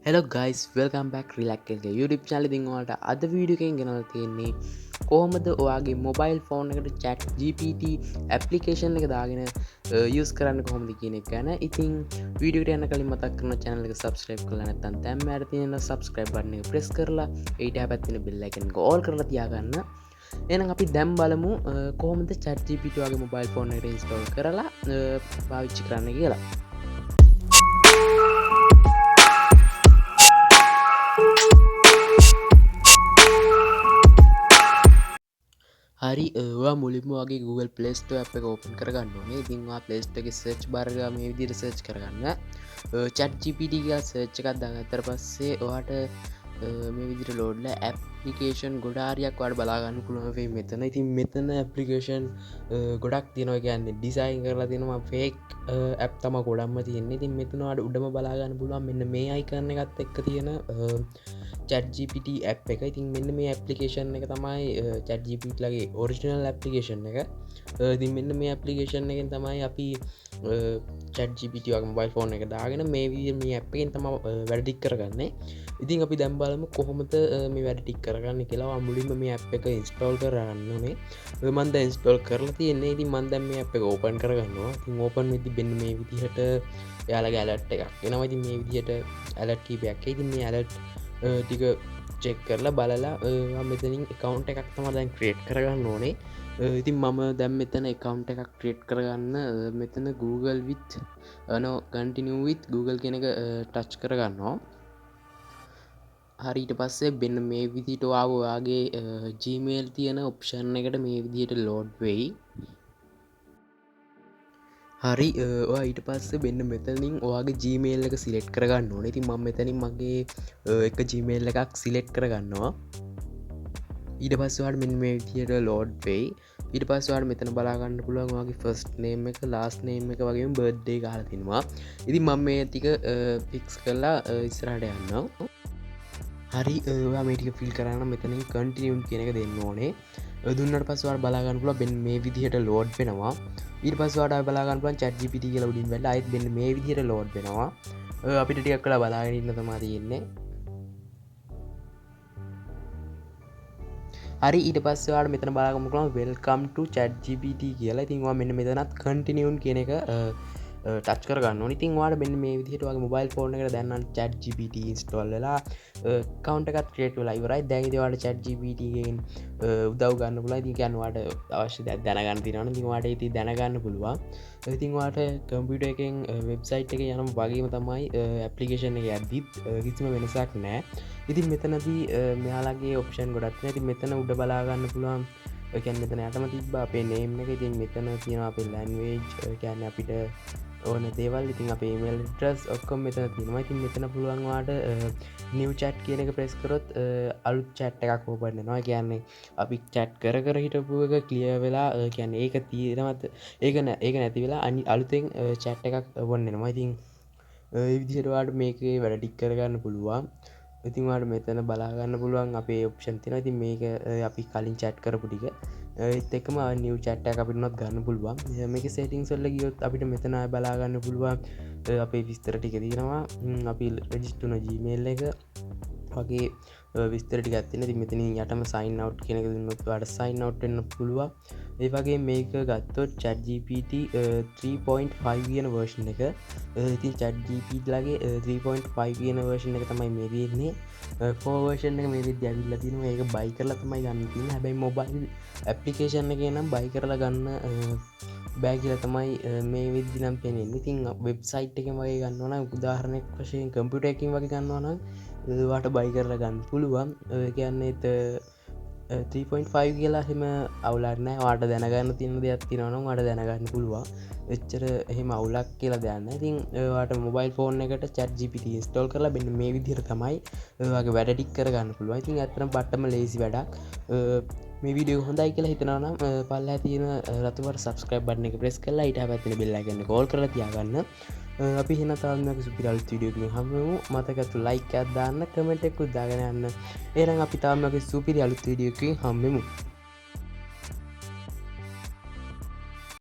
Hello guys, welcome back Git.Lk YouTube channel ඉතින් ඔයාලට අද වීඩියෝ එකකින් ගෙනල්ලා තියෙන්නේ කොහොමද ඔයාගේ mobile phone එකට chat GPT application එක දාගෙන use කරන්න කොහොමද කියන එක ගැන. ඉතින් වීඩියෝ එකට යන්න කලින් මතක් කරනවා channel එක subscribe කරලා නැත්නම් දැන් මෙයාට තියෙන subscribe button එක press කරලා ඊට හැපැත් තියෙන bell icon එක all කරලා තියාගන්න. එහෙනම් අපි දැන් බලමු කොහොමද chat GPT ඔයාගේ mobile phone එකට install කරලා පාවිච්චි කරන්න කියලා. හරි ඔයා මුලින්ම වගේ Google Play Store app එක open කරගන්න ඕනේ. ඉතින් ඔයා Play Store එකේ search bar එක මේ විදිහට search කරගන්න. chat GPT කියලා search එකක් දාගත්තට පස්සේ ඔයාට මේ විදිහට load ලා application ගොඩාරියක් ඔයාලට බලා ගන්න පුළුවන් වෙයි මෙතන. ඉතින් මෙතන application ගොඩක් තියෙනවා. කියන්නේ design කරලා තියෙනවා fake app තමයි ගොඩක්ම තියෙන්නේ. ඉතින් මෙතන ඔයාලට උඩම බලා ගන්න පුළුවන් මෙන්න මේ icon එකත් එක්ක තියෙන chat GPT app එක. ඉතින් මෙන්න මේ application එක තමයි chat GPT ලගේ original application එක. ඉතින් මෙන්න මේ application එකෙන් තමයි අපි chat GPT වගේ mobile phone එක දාගෙන මේ විදිහට මේ app එකෙන් තමයි වැඩ ටික කරගන්නේ. ඉතින් අපි දැන් බලමු කොහොමද මේ වැඩ ටික කරගන්නේ කියලා. මුලින්ම මේ app එක install කරගන්න ඕනේ. මම දැන් install කරලා තියෙන්නේ. ඉතින් මම දැන් මේ app එක open කරගන්නවා. ඉතින් open වෙද්දි මෙන්න මේ විදිහට එයාලගේ alert එකක් එනවා. ඉතින් මේ විදිහට alert කීපයක් එයි. ඉතින් මේ alert ටික චෙක් කරලා බලලා මෙතනින් account එකක් තමයි දැන් create කරගන්න ඕනේ. ඉතින් මම දැන් මෙතන account එකක් create කරගන්න මෙතන Google with continue with Google කියන එක touch කරගන්නවා. හරි ඊට පස්සේ මෙන්න මේ විදිහට ඔයාගේ Gmail තියෙන option එකට මේ විදිහට load වෙයි. හරි ඔයා ඊට පස්සේ මෙන්න මෙතනින් ඔයාගේ Gmail එක select කරගන්න ඕනේ. ඉතින් මම මෙතනින් මගේ එක Gmail එකක් select කරගන්නවා. ඊට පස්සේ ඔයාලට මෙන්න මේ විදිහට load වෙයි. ඊට පස්සේ ඔයාලට මෙතන බලා ගන්න පුළුවන් ඔයාගේ first name එක last name එක වගේම birthday එක අහලා තිනවා. ඉතින් මම මේ ටික fix කරලා ඉස්සරහට යන්නම්. හරි ඔයා මේ ටික fill කරා නම් මෙතනින් continue කියන එක දෙන්න ඕනේ. දුන්නට පස්සේ ඔයාලට බලා ගන්න පුළුවන් මෙන්න මේ විදිහට load වෙනවා. ඊට පස්සේ ඔයාලට බලා ගන්න පුළුවන් chat GPT කියලා උඩින් වැල්ලා ආයෙත් මෙන්න මේ විදිහට load වෙනවා. අපිට ටිකක් වෙලා බලාගෙන ඉන්න තමයි තියෙන්නේ. හරි ඊට පස්සේ ඔයාලට මෙතන බලා ගන්න පුළුවන් welcome to chat GPT කියලා. ඉතින් ඔයා මෙන්න මෙතනත් continue කියන එක ටච් කරගන්න ඕනේ. ඉතින් ඔයාලට මෙන්න මේ විදිහට ඔයාගේ mobile phone එකට දැන් නම් chat GPT install වෙලා account එකක් create වෙලා ඉවරයි. දැන් ඉතින් ඔයාලට chat GPT එකෙන් උදව් ගන්න පුළුවන්. ඉතින් කියන්නේ ඔයාලට අවශ්‍ය දේ දැනගන්න තියෙනවා නම් ඉතින් ඔයාලට ඉතින් දැනගන්න පුළුවන්. ඉතින් ඔයාලට computer එකෙන් website එකේ යනම වගේම තමයි application එකේ යද්දිත් කිසිම වෙනසක් නැහැ. ඉතින් මෙතනදී මෙයාලගේ option ගොඩක් තියෙනවා. ඉතින් මෙතන උඩ බලා ගන්න පුළුවන්. ඒ කියන්නේ මෙතන යටම තිබ්බා අපේ name එක. ඉතින් මෙතන තියෙනවා අපේ language. ඒ කියන්නේ අපිට ඕන දේවල්. ඉතින් අපේ email address ඔක්කොම මෙතන තියෙනවා. ඉතින් මෙතන පුළුවන් ඔයාලට new chat කියන එක press කරොත් අලුත් chat එකක් open වෙනවා. ඒ කියන්නේ අපි chat කර කර හිටපු එක clear වෙලා කියන්නේ ඒක තියෙනවත් ඒක නැති වෙලා අලුතෙන් chat එකක් open වෙනවා. ඉතින් ඒ විදිහට ඔයාලට මේකේ වැඩ ටික කරගන්න පුළුවන්. ඉතින් ඔයාලට මෙතන බලා ගන්න පුළුවන් අපේ option තියෙනවා. ඉතින් මේක අපි කලින් chat කරපු ටික ඒත් එක්කම new chat එකක් අපිට උනත් ගන්න පුළුවන්. මේකේ settings වල ගියොත් අපිට මෙතන ආය බලා ගන්න පුළුවන් අපේ විස්තර ටික තියෙනවා. අපි register වුණ Gmail එක වගේ විස්තර ටිකක් තියෙනවා. ඉතින් මෙතනින් යටම sign out කියන එක දුන්නොත් ඔයාලට sign out වෙන්න පුළුවන්. ඒ වගේ මේක ගත්තොත් chat GPT 3.5 කියන version එක. ඉතින් chat GPT ලගේ 3.5 කියන version එක තමයි මේ තියෙන්නේ. 4 version එක මේ විදිහට ඇවිල්ලා තිනවා. ඒක buy කරලා තමයි ගන්න තියෙන්නේ. හැබැයි mobile application එකේ නම් buy කරලා ගන්න බෑ කියලා තමයි මේ විදිහට නම් පේන්නේ. ඉතින් website එකෙන් වගේ ගන්නවා නම් උදාහරණයක් වශයෙන් computer එකකින් වගේ ගන්නවා නම් ඔයාලට buy කරලා ගන්න පුළුවන්. ඒ කියන්නේ 3.5 කියලා එහෙම අවුලක් නැහැ. ඔයාලට දැනගන්න තියෙන දෙයක් තියෙනවා නම් ඔයාලට දැනගන්න පුළුවන්. එච්චර එහෙම අවුලක් කියලා දෙයක් නැහැ. ඉතින් ඔයාලට mobile phone එකට chat GPT install කරලා මෙන්න මේ විදිහට තමයි ඔයාගේ වැඩ ටික කරගන්න පුළුවන්. ඉතින් ඇත්තටම බට්ටම ලේසි වැඩක්. මේ වීඩියෝ හොඳයි කියලා හිතනවා නම් පල්ලෙහා තියෙන රතු පාට subscribe button එක press කරලා ඊට හැබැයි තියෙන bell icon එක all කරලා තියාගන්න. අපි එහෙනම් තවත් මේක සුපිරි අලුත් වීඩියෝ එකකින් හම්බෙමු. මතකතු like එකක් දාන්න, comment එකකුත් දාගෙන යන්න. එහෙනම් අපි තවත් මේක සුපිරි අලුත් වීඩියෝ එකකින් හම්බෙමු.